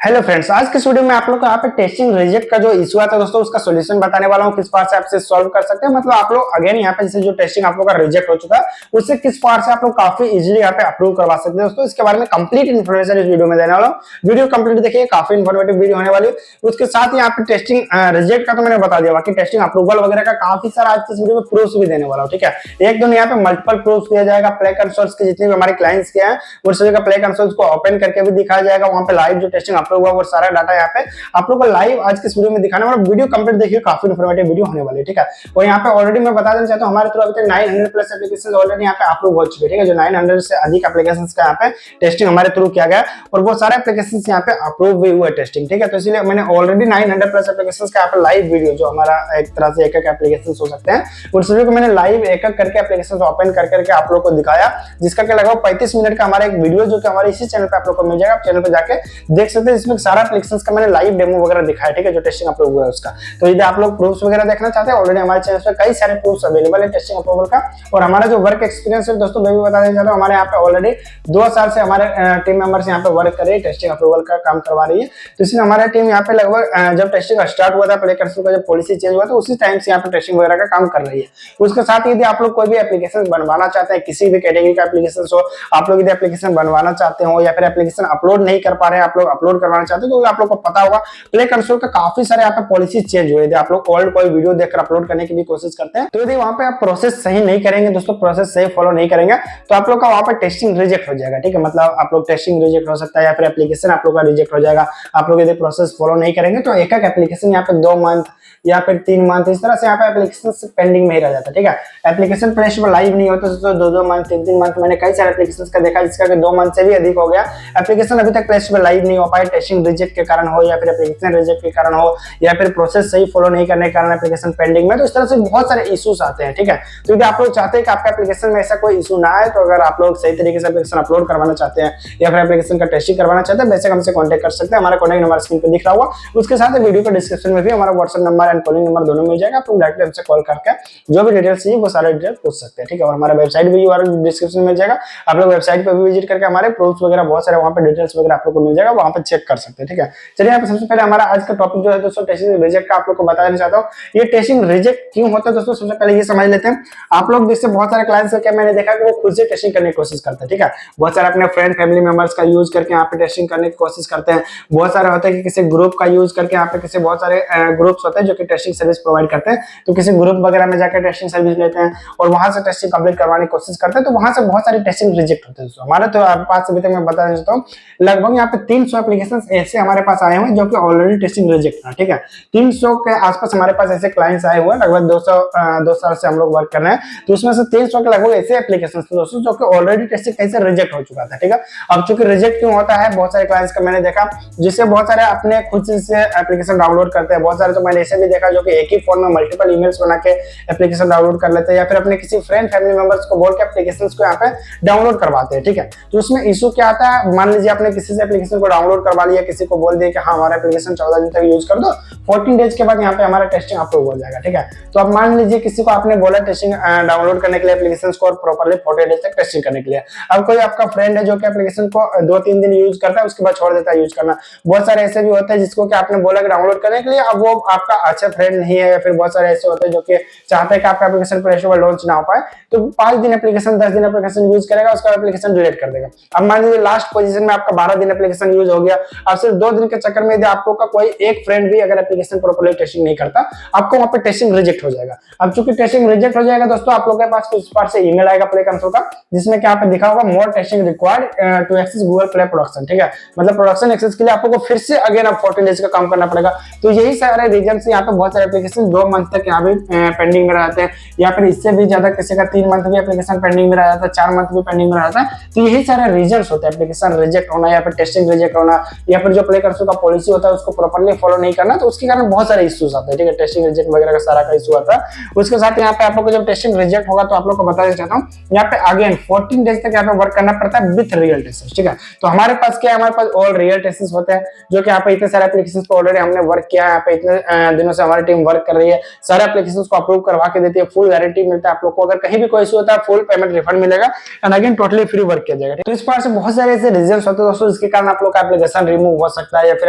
Hello friends, आज के video में आप लोग को यहाँ पे टेस्टिंग रिजेक्ट का जो इशू आता है दोस्तों, उसका सॉल्यूशन बताने वाला हूँ। किस पार्ट से आप इसे सॉल्व कर सकते हैं, मतलब आप लोग अगेन यहाँ पे जैसे जो टेस्टिंग आप लोग का रिजेक्ट हो चुका है उससे किस पार्ट से आप लोग काफी इजीली यहाँ पे अप्रूव करवा सकते हैं दोस्तों। इसके बारे में कंप्लीट इन्फॉर्मेशन इस वीडियो में देने वाला हूँ। वीडियो कंप्लीट देखिए, काफी इन्फॉर्मेटिव वीडियो होने वाली है। उसके साथ ही यहाँ पे टेस्टिंग रिजेक्ट का तो मैंने बता दिया, बाकी टेस्टिंग अप्रूवल वगैरह का काफी सारा आज इस वीडियो में प्रूफ भी देने वाला हूँ। ठीक है, एक दो यहाँ पे मल्टीपल प्रूफ दिया जाएगा। प्ले कंसोल्स के जितने भी हमारे क्लाइंट्स के हैं उन सभी का प्ले कंसोल्स को ओपन करके भी दिखाया जाएगा। वहां पे लाइव जो टेस्टिंग अप्रूव हुआ वो सारा डाटा यहाँ पे आप लोगों को लाइव आज के इस वीडियो में दिखाने वाला। वीडियो कंप्लीट देखिए, काफी इन्फॉर्मेटिव वीडियो होने वाली है। ठीक है, और यहाँ पे ऑलरेडी मैं बता देना चाहता हूँ, हमारे थ्रू अभी तक 900 प्लस एप्लीकेशंस ऑलरेडी यहाँ पे अप्रूव हो चुके हैं। ठीक है, जो 900 से अधिक एप्लीकेशंस का यहाँ पे टेस्टिंग हमारे थ्रू किया गया और वो सारे एप्लीकेशंस यहाँ पे अप्रूव भी हुए टेस्टिंग। ठीक है, तो इसलिए मैंने ऑलरेडी 900 प्लस एप्लीकेशंस का यहाँ पे लाइव वीडियो, जो हमारा एक तरह से एक एक एप्लीकेशन हो सकते हैं, उन सभी को मैंने लाइव एक एक करके एप्लीकेशन ओपन कर करके आप लोग को दिखाया, जिसका कि लगभग 35 मिनट का हमारा एक वीडियो जो कि हमारे इसी चैनल पे आप लोग को मिल जाएगा। आप चैनल पे जाके देख सकते हैं, इसमें सारा एप्लीकेशंस का मैंने लाइव डेमो वगैरह दिखाया। ठीक है, जो टेस्टिंग अप्रूव हुआ है उसका। तो यदि आप लोग प्रूफ्स वगैरह देखना चाहते हैं, ऑलरेडी हमारे चैनल पे कई सारे प्रूफ्स अवेलेबल है टेस्टिंग अप्रूवल का। और हमारा जो वर्क एक्सपीरियंस है दोस्तों, मैं भी बता देना चाहता हूं, हमारे यहाँ पे ऑलरेडी 2 साल से हमारे टीम मेंबर्स यहाँ पे वर्क कर रही है, टेस्टिंग अप्रूवल का काम करवा रही है। तो इसलिए हमारा टीम यहाँ पे लगभग जब टेस्टिंग स्टार्ट हुआ था, प्ले कंसोल का जब पॉलिसी चेंज हुआ था, उसी टाइम से यहाँ पे टेस्टिंग वगैरह का काम कर रही है। उसके साथ यदि आप लोग कोई भी एप्लीकेशन बनवाना चाहते हैं, किसी भी कैटेगरी का एप्लीकेशन हो, आप लोग यदि एप्लीकेशन बनवाना चाहते हो या फिर एप्लीकेशन अपलोड नहीं कर पा रहे हैं, आप लोग अपलोड करवाना चाहते हो, तो आप लोग को पता होगा प्ले कंसोल का काफी सारे यहाँ पे पॉलिसी चेंज हुए। यदि आप लोग ओल्ड कोई वीडियो देखकर अपलोड करने की भी कोशिश करते हैं, तो यदि वहां पे आप प्रोसेस सही नहीं करेंगे दोस्तों, प्रोसेस सही फॉलो नहीं करेंगे, तो आप लोग का वहां पे टेस्टिंग रिजेक्ट हो जाएगा। ठीक है, मतलब आप लोग टेस्टिंग रिजेक्ट हो सकता है या फिर एप्लीकेशन आप लोग का रिजेक्ट हो जाएगा। आप लोग यदि प्रोसेस फॉलो नहीं करेंगे तो एक एक एप्लीकेशन यहाँ पे 2 मंथ या फिर 3 मंथ इस तरह से यहाँ पे एप्लीकेशन पेंडिंग में ही रह जाता है। ठीक है, एप्लीकेशन प्ले स्टोर लाइव नहीं होता तो 2-2 मंथ 3-3 मंथ मैंने कई सारे एप्लीकेशन का देखा, जिसका कि 2 मंथ से भी अधिक हो गया, एप्लीकेशन अभी तक प्ले स्टोर लाइव नहीं हो पाया। टेस्टिंग रिजेक्ट के कारण हो या फिर एप्लीकेशन रिजेक्ट के कारण हो या फिर प्रोसेस सही फॉलो नहीं करने के कारण एप्लीकेशन पेंडिंग में, तो इस तरह से बहुत सारे इश्यूज आते हैं। ठीक है, तो यदि आप लोग चाहते हैं कि आपका एप्लीकेशन में ऐसा कोई इशू ना आए, तो अगर आप लोग सही तरीके से एप्लीकेशन अपलोड करवाना चाहते हैं या फिर एप्लीकेशन का टेस्टिंग करवाना चाहते हैं, वैसे हमसे कांटेक्ट कर सकते हैं। हमारा कॉन्टैक्ट नंबर स्क्रीन पे दिख रहा होगा, उसके साथ वीडियो के डिस्क्रिप्शन में भी हमारा WhatsApp number and calling number दोनों मिल जाएगा। आप लोग डायरेक्टली हमसे कॉल करके जो भी डिटेल्स चाहिए वो सारे डिटेल पूछ सकते हैं। ठीक है, और हमारा वेबसाइट भी यूआरएल डिस्क्रिप्शन में मिल जाएगा। आप लोग वेबसाइट पे भी विजिट करके हमारे प्रूफ्स वगैरह बहुत सारे वहां पे डिटेल्स वगैरह आप लोग को मिल जाएगा, वहां पे चेक कर सकते हैं। ठीक है, चलिए यहाँ पे सबसे पहले हमारा आज का टॉपिक जो है दोस्तों, टेस्टिंग रिजेक्ट का आप लोग को बताना चाहता हूँ। ये टेस्टिंग रिजेक्ट क्यों होता है दोस्तों, सबसे पहले ये समझ लेते हैं। आप लोग जैसे बहुत सारे क्लाइंट्स क्या मैंने देखा कि वो खुद से टेस्टिंग करने की कोशिश करते हैं। ठीक है, बहुत सारे अपने फ्रेंड फैमिली मेंबर्स का यूज करके यहाँ पे टेस्टिंग करने की कोशिश करते हैं। बहुत सारे होते हैं कि किसी ग्रुप का यूज करके यहाँ पे किसी बहुत सारे ग्रुप्स होते हैं जो कि टेस्टिंग सर्विस प्रोवाइड करते हैं, तो किसी ग्रुप वगैरह में जाकर टेस्टिंग सर्विस लेते हैं और वहां से टेस्टिंग कंप्लीट करवाने की कोशिश करते हैं, तो वहां से बहुत सारी टेस्टिंग रिजेक्ट होते हैं। हमारे तो पास अभी तक मैं बताना चाहता हूँ, लगभग यहाँ पे 300 एप्लीकेशन ऐसे हमारे पास आए हुए जो कि ऑलरेडी टेस्टिंग रिजेक्ट है। ठीक है, 300 के आसपास हमारे पास ऐसे क्लाइंट्स आए हुए हैं, लगभग 2 साल से हम लोग वर्क कर रहे हैं, तो उसमें से 300 के लगभग ऐसे एप्लीकेशन थे दोस्तों जो कि ऑलरेडी टेस्टिंग कहीं से रिजेक्ट हो चुका था। ठीक है, अब चूंकि रिजेक्ट क्यों होता है, बहुत सारे क्लाइंट्स का मैंने देखा जिससे बहुत सारे अपने खुद से एप्लीकेशन डाउनलोड करते हैं। बहुत सारे तो मैंने ऐसे भी देखा जो कि एक ही फोन में मल्टीपल ईमेल्स बना के एप्लीकेशन डाउनलोड कर लेते हैं या फिर अपने किसी फ्रेंड फैमिली मेंबर्स को बोल के एप्लीकेशंस को यहाँ पे डाउनलोड करवाते हैं। ठीक है, तो उसमें इशू क्या आता है, मान लीजिए आपने किसी से एप्लीकेशन को डाउनलोड करवा लिया, किसी को बोल दिया कि हाँ हमारा एप्लीकेशन 14 दिन तक यूज कर दो, 14 डेज के बाद यहाँ पे हमारा टेस्टिंग अप्रूव हो जाएगा। ठीक है, तो अब मान लीजिए किसी को आपने बोला टेस्टिंग डाउनलोड करने के लिए एप्लीकेशन को प्रॉपर्ली 14 डेज तक टेस्टिंग करने के लिए। अब कोई आपका फ्रेंड है जो कि एप्लीकेशन को 2-3 दिन यूज करता है, उसके बाद छोड़ देता है यूज करना। बहुत सारे ऐसे भी होते हैं जिसको कि आपने बोला कि डाउनलोड करने के लिए, अब वो आपका अच्छा फ्रेंड नहीं है, या फिर बहुत सारे ऐसे होते हैं जो कि चाहते हैं कि आपका एप्लीकेशन प्ले स्टोर पर लॉन्च ना हो पाए, तो 5 दिन एप्लीकेशन 10 दिन एप्लीकेशन यूज करेगा, उसका एप्लीकेशन डिलीट कर देगा। अब मान लीजिए लास्ट पोजीशन में आपका 12 दिन एप्लीकेशन यूज हो गया, अब सिर्फ 2 दिन के चक्कर में यदि आपको का कोई एक फ्रेंड भी अगर एप्लीकेशन प्रॉपर्ली टेस्टिंग नहीं करता, आपको वहां पे टेस्टिंग रिजेक्ट हो जाएगा। अब चूंकि टेस्टिंग रिजेक्ट हो जाएगा दोस्तों, आप लोगों के पास कुछ पास से ईमेल आएगा प्ले कंसोल का, जिसमें क्या पे दिखा होगा more testing required to access Google play production. ठीक है, मतलब प्रोडक्शन एक्सेस के लिए आपको फिर से अगेन अब 14 डेज का काम करना पड़ेगा। तो यही सारे रीजन से यहाँ पे बहुत सारे एप्लीकेशन 2 मंथ तक यहाँ पे पेंडिंग में रहते हैं, या फिर इससे भी ज्यादा किसी का 3 मंथ भी एप्लीकेशन पेंडिंग में रह जाता है, 4 मंथ भी पेंडिंग में रहता है। तो यही सारे रीजन होते हैं, एप्लीकेशन रिजेक्ट होना या फिर टेस्टिंग रिजेक्ट होना, या फिर जो प्ले कंसोल का पॉलिसी होता है उसको प्रॉपर्ली फॉलो नहीं करना, तो उसके कारण बहुत सारे इश्यूज आते हैं। ठीक है, टेस्टिंग रिजेक्ट वगैरह का सारा का इशू आता है। उसके साथ यहाँ पे आप लोग को जब टेस्टिंग रिजेक्ट होगा तो आप लोग को बताना चाहता हूँ, यहाँ पे अगेन 14 डेज तक यहाँ पे वर्क करना पड़ता है विथ रियल टेस्टिंग। ठीक है, तो हमारे पास क्या है, हमारे पास ऑल रियल टेस्टिंग होते हैं जो कि यहाँ पे इतने सारे एप्लीकेशन पे ऑलरेडी हमने वर्क किया है। यहाँ पे इतने दिनों से हमारी टीम वर्क कर रही है, सारे एप्लीकेशन को अप्रूव करवा के देती है, फुल गारंटी मिलता है आप लोग को। अगर कहीं भी कोई इशू होता है फुल पेमेंट रिफंड मिलेगा and again totally free work किया जाएगा। तो इस पार से बहुत सारे ऐसे रीजंस होते हैं दोस्तों जिसके कारण आप लोग का एप्लीकेशन रिमूव हो सकता है या फिर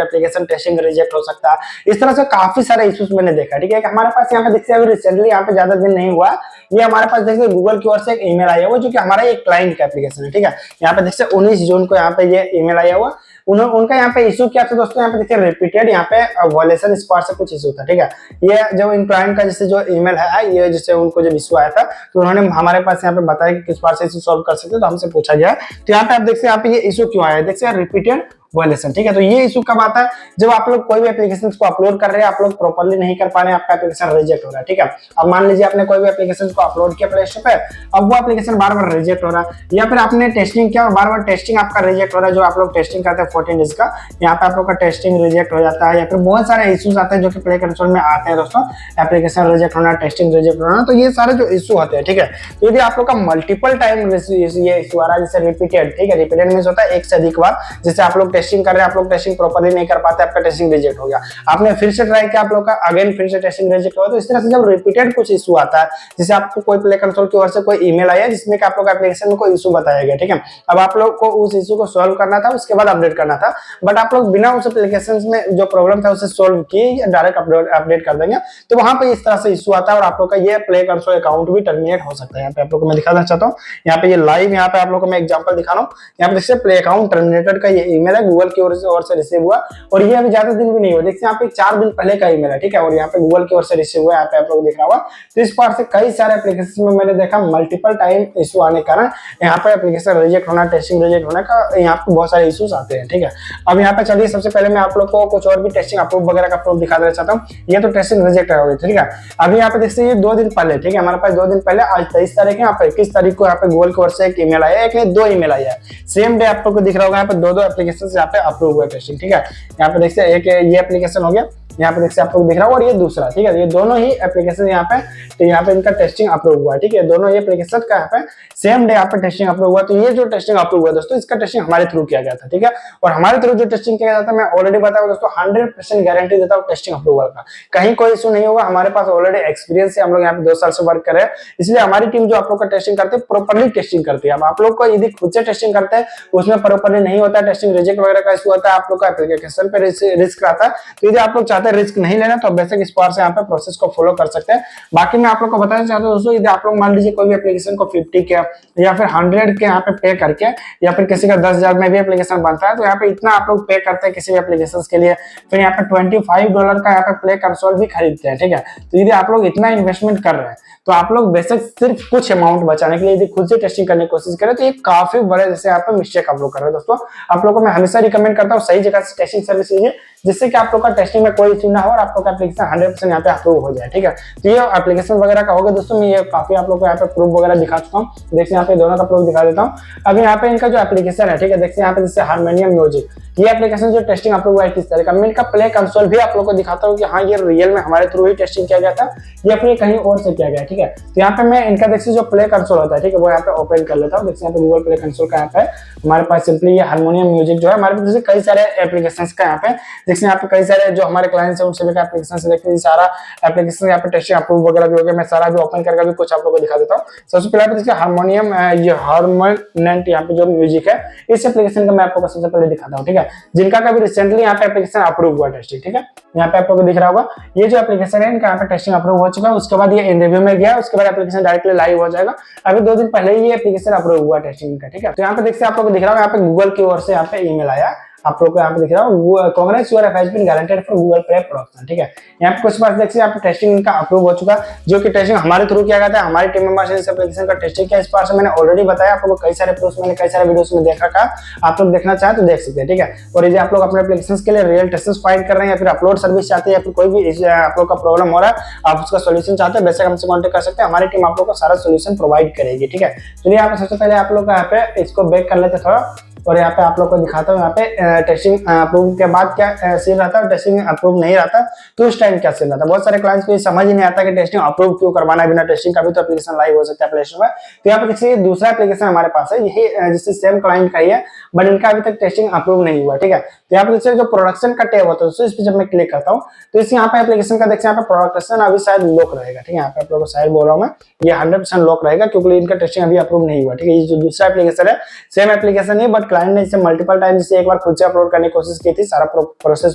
एप्लीकेशन टेस्टिंग रिजेक्ट हो सकता है। इस तरह से काफी सारे इश्यूज मैंने देखा, ठीक है। हमारे पास यहाँ पे देखिए अभी रिसेंटली यहाँ पे ज्यादा दिन नहीं हुआ, ये हमारे पास देखिए गूगल की ओर से एक ईमेल आया हुआ जो कि हमारा एक क्लाइंट का एप्लीकेशन है, ठीक है। यहाँ पे देखिए 19 जून को यहाँ पे ये ईमेल आया हुआ, उनका यहाँ पे इशू क्या था दोस्तों, यहाँ पे देखिए रिपीटेड यहाँ पे वायलेशन स्क्वाड से कुछ इशू था, ठीक है। ये जो इन क्लाइंट का जैसे जो ईमेल है, ये जिससे उनको जब इशू आया था तो उन्होंने हमारे पास यहाँ पे बताया कि किस बार से इशू सॉल्व कर सकते हैं, तो हमसे पूछा गया। तो यहाँ पे आप देखिए यहाँ पे ये इशू क्यों आया है, देखिए रिपीटेड वायलेशन, ठीक है। तो ये इशू कब आता है, जब आप लोग कोई भी एप्लीकेशन को अपलोड कर रहे हैं, आप लोग प्रॉपर्ली नहीं कर पा रहे हैं, आपका एप्लीकेशन रिजेक्ट हो रहा है, ठीक है। अब मान लीजिए आपने कोई भी एप्लीकेशन को अपलोड किया प्ले स्टोर पे, अब वो एप्लीकेशन बार बार रिजेक्ट हो रहा है, या फिर आपने टेस्टिंग किया और बार बार टेस्टिंग आपका रिजेक्ट हो रहा है, जो आप लोग टेस्टिंग करते हैं 14 डेज का, यहाँ पे आप लोग का टेस्टिंग रिजेक्ट हो जाता है, या फिर बहुत सारे इश्यूज आते हैं जो कि प्ले कंसोल में आते हैं दोस्तों, एप्लीकेशन रिजेक्ट होना, टेस्टिंग रिजेक्ट होना, तो ये सारे जो इशू होते हैं, ठीक है। तो यदि आप लोग का मल्टीपल टाइम ये इशू आ रहा है, जैसे रिपीटेड, ठीक है, रिपीटेड मींस होता है एक से अधिक बार, जैसे आप लोग टेस्टिंग कर रहे हैं, आप लोग टेस्टिंग प्रॉपर्ली नहीं कर पाते, आपका टेस्टिंग रिजेक्ट हो गया, आपने फिर से ट्राई किया, आप लोग का अगेन फिर से टेस्टिंग रिजेक्ट हुआ, तो इस तरह से जब रिपीटेड कुछ इशू आता है, जैसे आपको कोई प्ले कंसोल की ओर से कोई ईमेल आया जिसमें कि आप लोग एप्लीकेशन में कोई इशू बताया गया, ठीक है। अब आप लोग को उस इशू को सॉल्व करना था, उसके बाद अपडेट करना था, बट आप लोग बिना उस एप्लीकेशन में जो प्रॉब्लम था उसे सॉल्व किए डायरेक्ट अपडेट कर देंगे, तो वहां पे इस तरह से इशू आता है और आप लोग का ये प्ले कंसोल अकाउंट भी टर्मिनेट हो सकता है। यहाँ पे आप लोग को मैं दिखाना चाहता हूँ, यहाँ पे ये लाइव, यहाँ पे आप लोग को मैं एग्जांपल दिखा रहा हूँ, यहाँ पे देखिए प्ले अकाउंट टर्मिनेटेड का ये ईमेल है, गूगल की ओर से रिसीव हुआ, और ये अभी ज्यादा दिन भी नहीं हुआ, देखिए यहाँ पे 4 दिन पहले का ईमेल है, ठीक है, और यहाँ पे गूगल की ओर से रिसीव हुआ, यहाँ पे आप लोग दिख रहा होगा। तो इस पार्ट से कई सारे एप्लीकेशन में मैंने देखा मल्टीपल टाइम इशू आने के कारण यहाँ पे एप्लीकेशन रिजेक्ट होना, टेस्टिंग रिजेक्ट होने का यहाँ पे बहुत सारे इश्यूज आते हैं, ठीक है। अब यहाँ पे चलिए सबसे पहले मैं आप लोग को कुछ और भी टेस्टिंग अप्रूव वगैरह का प्रूफ दिखा देना चाहता हूँ। ये तो टेस्टिंग रिजेक्ट हो गई, ठीक है। अभी यहाँ पे देखिए ये 2 दिन पहले, ठीक है, हमारे पास 2 दिन पहले, आज 23 तारीख है, यहाँ पे 21 तारीख को यहाँ पे गूगल की ओर से एक ईमेल आया, एक नहीं 2 ईमेल आया है, सेम डे आप लोग को दिख रहा होगा, यहाँ पे 2 एप्लीकेशन यहाँ पे अप्रूव हुआ टेस्टिंग, ठीक है। यहाँ पे देखिए एक ये एप्लीकेशन हो गया, यहाँ पे देखिए आप लोग दिख रहा होगा, और ये दूसरा, ठीक है, ये दोनों ही एप्लीकेशन यहाँ पे, तो यहाँ पे इनका टेस्टिंग अप्रूव हुआ, ठीक है, दोनों ये एप्लीकेशन का यहाँ पे सेम डे यहाँ पे टेस्टिंग अप्रूव हुआ। तो ये जो टेस्टिंग अप्रूव हुआ दोस्तों, इसका टेस्टिंग हमारे थ्रू किया गया था, ठीक है, और हमारे थ्रू जो टेस्टिंग किया गया था, मैं ऑलरेडी बताया दोस्तों 100% गारंटी देता हूँ टेस्टिंग अप्रूवल का, कहीं कोई इशू नहीं होगा। हमारे पास ऑलरेडी एक्सपीरियंस है, हम लोग यहाँ पे 2 साल से वर्क कर रहे हैं, इसलिए हमारी टीम जो आप लोग का टेस्टिंग करते हैं प्रॉपर्ली टेस्टिंग करती है। अब आप लोग को यदि खुद से टेस्टिंग करते हैं उसमें प्रॉपर्ली नहीं होता है, टेस्टिंग रिजेक्ट वगैरह का इशू होता है, आप लोग का एप्लीकेशन पे रिस्क आता है, तो यदि आप लोग चाहते हैं रिस्क नहीं लेना तो बेसिक इस पार से यहाँ पे प्रोसेस को फॉलो कर सकते हैं। बाकी मैं आप लोग को बताना चाहता हूँ दोस्तों, यदि आप लोग मान लीजिए कोई भी एप्लीकेशन को 50 के या फिर 100 के यहाँ पे पे करके, या फिर किसी का 10,000 में भी एप्लीकेशन बनता है, तो यहाँ पे इतना आप लोग पे करते हैं किसी भी एप्लीकेशन के लिए, फिर यहाँ पे $25 का यहाँ पे प्ले कंसोल भी खरीदते हैं, ठीक है। तो यदि आप लोग इतना इन्वेस्टमेंट कर रहे हैं तो आप लोग बेसिक सिर्फ कुछ अमाउंट बचाने के लिए यदि खुद से टेस्टिंग करने की कोशिश करें तो ये काफी बड़े जैसे यहाँ पे मिस्टेक आप लोग कर रहे हैं दोस्तों। आप लोगों को मैं हमेशा रिकमेंड करता हूँ सही जगह से टेस्टिंग सर्विस लीजिए, जिससे कि आप लोग का टेस्टिंग में कोई इशू ना हो और आप लोग का एप्लीकेशन 100% यहाँ पे अप्रूव हो जाए, ठीक है। तो ये एप्लीकेशन वगैरह का होगा दोस्तों, मैं ये काफी आप लोग को यहाँ पे प्रूफ वगैरह दिखा चुका हूँ। देखिए यहाँ पे दोनों का प्रूफ दिखा देता हूँ। अभी यहाँ पे इनका जो एप्लीकेशन है, ठीक है, देखिए यहाँ पे जैसे हारमोनियम म्यूजिक, ये एप्लीकेशन जो टेस्टिंग अप्रूव हुआ है 21 तारीख का, मैं इनका प्ले कंसोल भी आप लोग को दिखाता हूँ कि हाँ ये रियल में हमारे थ्रू ही टेस्टिंग किया गया था या फिर कहीं और से किया गया, ठीक है। तो यहाँ पे मैं इनका देखिए जो प्ले कंसोल होता है, ठीक है, वो यहाँ पे ओपन कर लेता हूँ। देखिए यहाँ पे गूगल प्ले कंसोल का यहाँ पे हमारे पास सिंपली ये हारमोनियम म्यूजिक जो है हमारे पास कई सारे एप्लीकेशन का यहाँ पे देखिए, यहाँ पे कई सारे जो हमारे क्लाइंट्स हैं उनसे भी एप्लीकेशन से देखिए सारा एप्लीकेशन यहाँ पे टेस्टिंग अप्रूव वगैरह भी हो गया। मैं सारा भी ओपन करके भी कुछ आप लोगों को दिखा देता हूँ। सबसे पहले देखिए हारमोनियम, ये हारमोनेंट यहाँ पे जो म्यूजिक है इस एप्लीकेशन का मैं आपको सबसे पहले दिखाता हूँ, ठीक है, जिनका कभी रिसेंटली यहाँ पे एप्लीकेशन अप्रूव हुआ टेस्टिंग, ठीक है। यहाँ पे आप लोगों को दिख रहा होगा ये जो एप्लीकेशन है इनका यहाँ पे टेस्टिंग अप्रूव हो चुका है। उसके बाद ये इन रिव्यू में गया, उसके बाद एप्लीकेशन डायरेक्टली लाइव हो जाएगा। अभी 2 दिन पहले ही ये एप्लीकेशन अप्रूव हुआ टेस्टिंग का, ठीक है। तो यहाँ पे देखिए आप लोगों को दिख रहा होगा यहाँ पे गूगल की ओर से यहाँ पे ईमेल आया, आप लोग को यहाँ पे दिख रहा है congress your has been guaranteed for Google play production, ठीक है। यहाँ पे कुछ बात देखिए यहाँ पे टेस्टिंग इनका अप्रूव हो चुका, जो कि टेस्टिंग हमारे थ्रू किया गया था। हमारी टीम मेंबर्स ने इस एप्लीकेशन का टेस्टिंग किया। इस बार से मैंने ऑलरेडी बताया आप लोगों को, कई सारे प्रूफ मैंने कई सारे वीडियोस में देख रखा, आप लोग देखना चाहे तो देख सकते हैं, ठीक है। और यदि आप लोग अपने एप्लीकेशन के लिए रियल टेस्ट्स फाइंड कर रहे हैं या फिर अपलोड सर्विस चाहते हैं या फिर कोई भी आप लोग का प्रॉब्लम हो रहा है, आप उसका सोल्यूशन चाहते हैं, बेशक हमसे कॉन्टेक्ट कर सकते हैं। हमारी टीम आप लोग को सारा सोल्यूशन प्रोवाइड करेगी, ठीक है। चलिए यहाँ पे सबसे पहले आप लोग यहाँ पे इसको बैक कर लेते थोड़ा, और यहाँ पे आप लोग को दिखाता हूँ यहाँ पे टेस्टिंग अप्रूव के बाद क्या सीन रहता है, टेस्टिंग अप्रूव नहीं रहता तो उस टाइम क्या सीन रहता है। बहुत सारे क्लाइंट्स को ये समझ ही नहीं आता कि टेस्टिंग अप्रूव क्यों करवाना है, बिना टेस्टिंग का भी तो एप्लीकेशन लाइव हो सकता है प्ले स्टोर में। तो यहाँ पे देखिए दूसरा एप्लीकेशन हमारे पास है, यही जिससे सेम क्लाइंट का ही है, बट इनका अभी तक टेस्टिंग अप्रूव नहीं हुआ, ठीक है। तो यहाँ पे देखिए जो प्रोडक्शन का टैब होता है इस पे जब मैं क्लिक करता हूँ तो इस यहाँ पे एप्लीकेशन का देखिए यहाँ पे प्रोडक्शन अभी शायद लॉक रहेगा, ठीक है। यहाँ पे आप लोगों को शायद बोल रहा हूँ मैं, ये 100% लॉक रहेगा क्योंकि इनका टेस्टिंग अभी अप्रूव नहीं हुआ, ठीक है। ये जो दूसरा एप्लीकेशन है सेम एप्लीकेशन है बट क्लाइंट ने इसे मल्टीपल टाइम जैसे एक बार खुद से अपलोड करने की कोशिश की थी, सारा प्रोसेस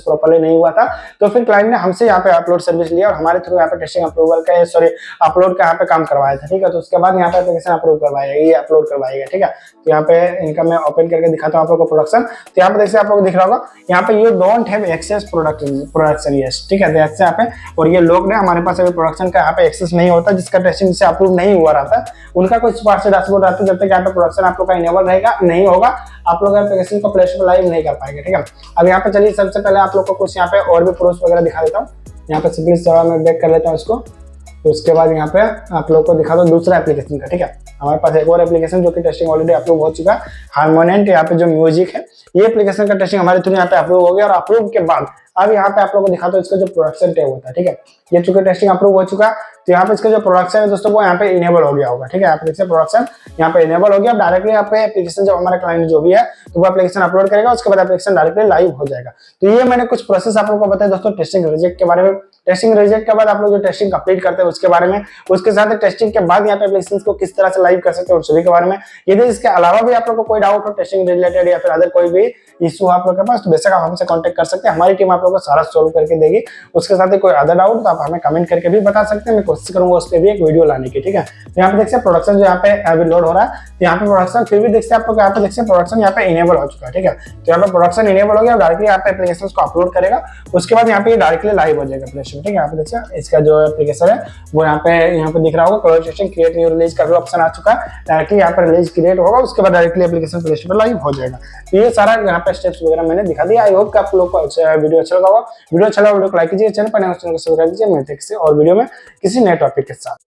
प्रॉपर्ली नहीं हुआ था, तो फिर क्लाइंट ने हमसे यहाँ पे अपलोड सर्विस लिया और हमारे थ्रू यहाँ पे टेस्टिंग अप्रूवल का अपलोड का यहाँ पे काम करवाया था। ठीक है, तो उसके बाद यहाँ पे एप्लीकेशन अप्रूव करवाएगा, ये अपलोड करवाएगा। ठीक है, तो यहाँ पे इनका मैं ओपन करके दिखाता हूँ आप लोगों को प्रोडक्शन। तो यहाँ पे देखिए आप लोगों को दिख रहा होगा यहाँ पे you don't have excess production yes. ठीक है, देखते हैं यहाँ पे, और ये लोग ने हमारे पास अभी प्रोडक्शन का यहाँ पे एक्सेस नहीं होता, जिसका टेस्टिंग से अप्रूव नहीं हुआ रहता, उनका कुछ पार्ट से डैशबोर्ड रहता है, जब तक यहाँ पे प्रोडक्शन आप लोग का इनेबल रहेगा नहीं होगा, आप लोग एप्लीकेशन को प्ले स्टोर लाइव नहीं कर पाएंगे। ठीक है, अब यहाँ पे चलिए सबसे पहले आप लोग को कुछ यहाँ पे और भी प्रूफ वगैरह दिखा देता हूँ। यहाँ पे सिंपली जरा मैं बैक कर लेता हूँ इसको, तो उसके बाद यहाँ पे आप लोग को दिखा दो दूसरा एप्लीकेशन का। ठीक है, हमारे पास एक और एप्लीकेशन जो कि टेस्टिंग ऑलरेडी अप्रूव हो चुका है, हार्मोनेंट। यहाँ पे जो म्यूजिक है, ये एप्लीकेशन का टेस्टिंग हमारे थ्रू यहाँ पे अप्रूव हो गया, और अप्रूव के बाद अब यहाँ पे आप लोगों को दिखाता हूँ इसका जो प्रोडक्शन टैब होता है। ठीक है, ये चूंकि टेस्टिंग अप्रूव हो चुका, तो यहाँ पे इसका जो प्रोडक्शन है दोस्तों वो यहाँ पे इनेबल हो गया होगा। ठीक है, एप्लीकेशन प्रोडक्शन यहाँ पे इनेबल हो गया। डायरेक्टली यहाँ पे एप्लीकेशन जब हमारा क्लाइंट जो भी है तो वो एप्लीकेशन अपलोड करेगा, उसके बाद एप्लीकेशन डायरेक्टली लाइव हो जाएगा। तो ये मैंने कुछ प्रोसेस आप लोगों को बताया दोस्तों टेस्टिंग रिजेक्ट के बारे में। टेस्टिंग रिजेक्ट के बाद आप लोग जो टेस्टिंग कंप्लीट करते हैं उसके बारे में, उसके साथ टेस्टिंग के बाद यहाँ पे एप्लीकेशन को किस तरह से लाइव कर सकते हैं उस सभी के बारे में। यदि इसके अलावा भी आप लोग को कोई डाउट हो टेस्टिंग रिलेटेड या फिर अदर कोई भी इशू आप लोग के पास, तो बेशक आप हमसे कांटेक्ट कर सकते हैं, हमारी टीम आप लोग को सारा सोल्व करके देगी। उसके साथ ही कोई अदर डाउट तो आप हमें कमेंट करके भी बता सकते हैं, मैं कोशिश करूंगा उस पर भी एक वीडियो लाने की। ठीक है, तो यहाँ पे देखिए प्रोडक्शन जो यहाँ पे अभी लोड हो रहा है, तो यहाँ पे प्रोडक्शन फिर भी देखिए आप लोग यहाँ पे देखिए प्रोडक्शन यहाँ पे इनेबल हो चुका है। ठीक है, तो यहाँ पे प्रोडक्शन इनेबल हो गया, डायरेक्टली यहाँ पे एप्लीकेशन को अपलोड करेगा, उसके बाद यहाँ पे डायरेक्टली लाइव हो जाएगा प्ले स्टोर। ठीक है, यहाँ पे देखिए इसका जो एप्लीकेशन है वो यहाँ पे दिख रहा होगा, कोलैबोरेशन क्रिएट न्यू रिलीज का भी ऑप्शन आ चुका है, डायरेक्टली यहाँ पर रिलीज क्रिएट होगा, उसके बाद डायरेक्टली एप्लीकेशन प्ले स्टोर पर लाइव हो जाएगा। तो ये सारा यहाँ पे स्टेप्स वगैरह मैंने दिखा दिया। आई होप कि आप लोग को वीडियो अच्छा लगा होगा। वीडियो अच्छा लगा वीडियो को लाइक कीजिए, चैनल पर नए हो चैनल को सब्सक्राइब कीजिए। मिलते हैं किसी और वीडियो में किसी नए टॉपिक के साथ।